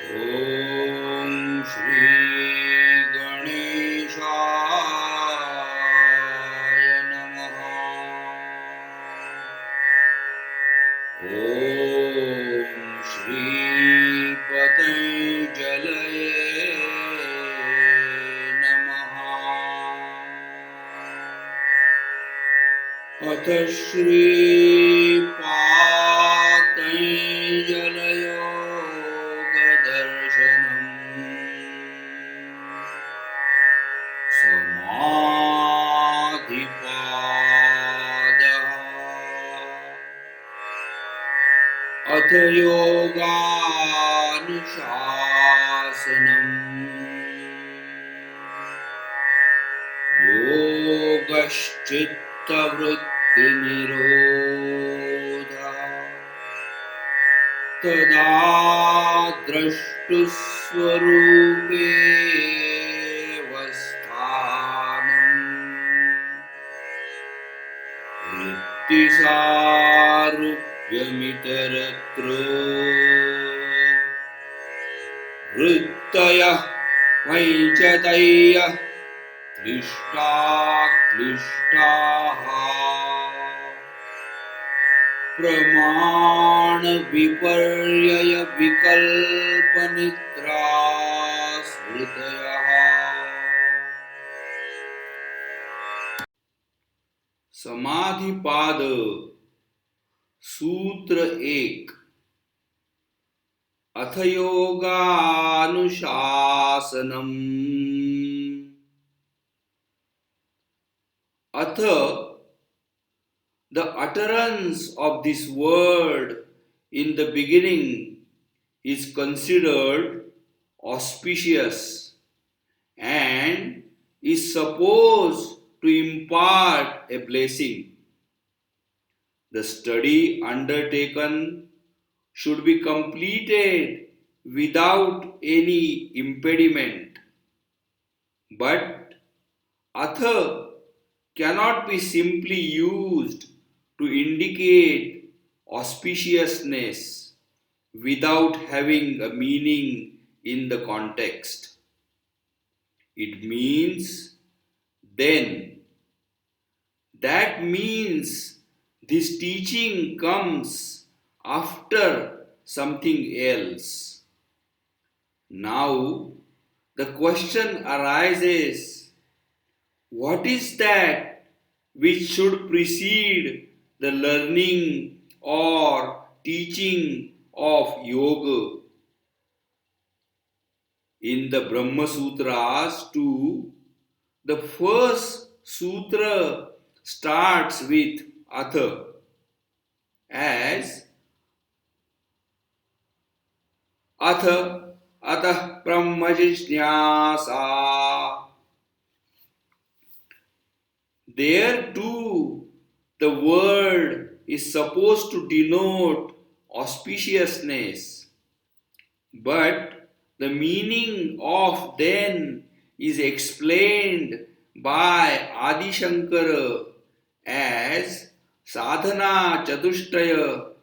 ॐ श्री गणेशाय नमः। ॐ श्री पतञ्जलये नमः। अथ श्री पातञ्जलयोगदर्शनम् समाधिपादः। अथ योगानुशासनम् योगश्चित्तवृत्तिनिरोधः। तदा द्रष्टुस्वरूपेऽवस्थानम् वृत्तिसारूप्यमितरत्र वृत्तयः पञ्चतयः क्लिष्टाः प्रमाणविपर्ययविकल्पनिद्रा स्मृतयः। समाधिपाद सूत्र 1। अथ योगानुशासनम्। अथ, the utterance of this word in the beginning is considered auspicious and is supposed to impart a blessing. The study undertaken should be completed without any impediment. But atha cannot be simply used to indicate auspiciousness without having a meaning in the context. It means then. That means this teaching comes after something else. Now the question arises, what is that which should precede the learning or teaching of yoga? In the Brahma Sutras too, the first sutra starts with atha as atha atah brahma jijnasa. There too, the word is supposed to denote auspiciousness, but the meaning of then is explained by Adi Shankara as sadhana chatushtaya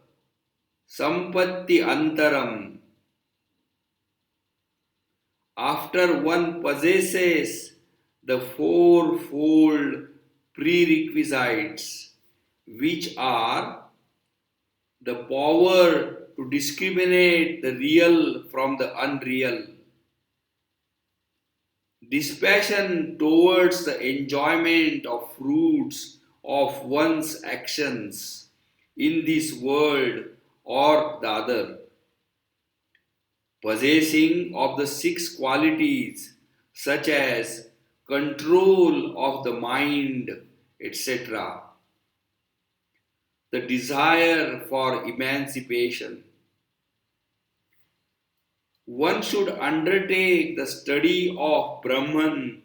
sampatti antaram. After one possesses the fourfold prerequisites, which are the power to discriminate the real from the unreal, dispassion towards the enjoyment of fruits of one's actions in this world or the other, possessing of the 6 qualities such as control of the mind, etc., the desire for emancipation. One should undertake the study of Brahman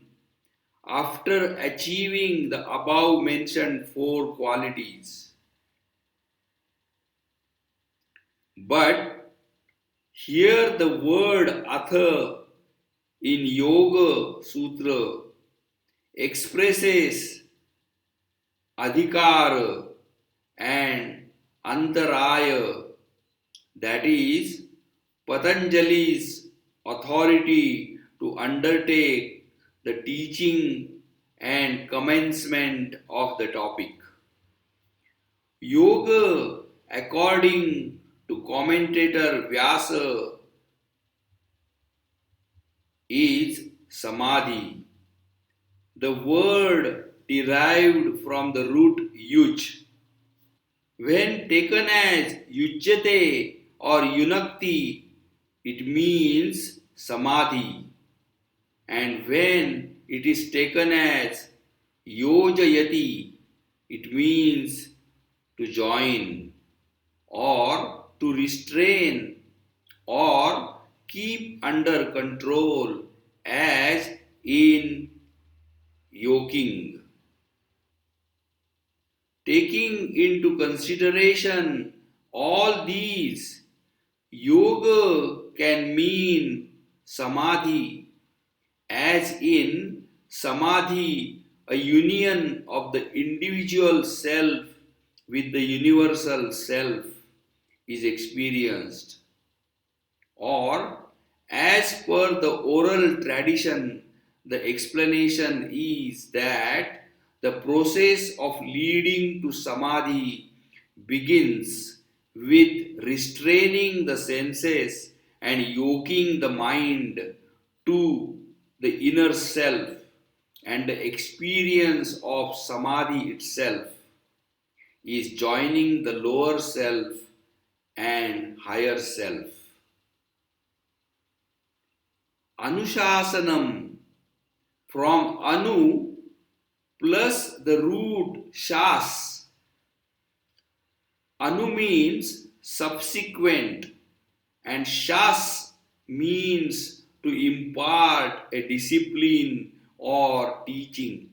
after achieving the above mentioned 4 qualities. But here the word atha in Yoga Sutra expresses adhikara and antaraya, that is Patanjali's authority to undertake the teaching and commencement of the topic. Yoga, according to commentator Vyasa, is samadhi. The word derived from the root yuj. When taken as yujyate or yunakti, it means samadhi. And when it is taken as yojayati, it means to join or to restrain or keep under control, as in yoking. Taking into consideration all these, yoga can mean samadhi, as in samadhi, a union of the individual self with the universal self is experienced. Or, as per the oral tradition, the explanation is that the process of leading to samadhi begins with restraining the senses and yoking the mind to the inner self, and the experience of samadhi itself is joining the lower self and higher self. Anushasanam, from anu plus the root shas. Anu means subsequent and shas means to impart a discipline or teaching.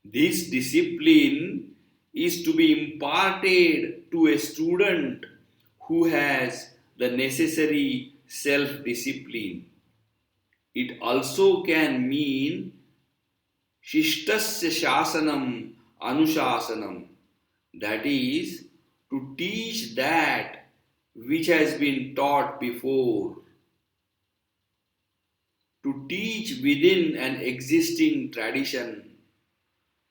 This discipline is to be imparted to a student who has the necessary self discipline. It also can mean shishtasya shasanam anushasanam, that is, to teach that which has been taught before, to teach within an existing tradition,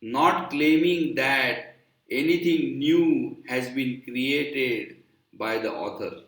not claiming that anything new has been created by the author.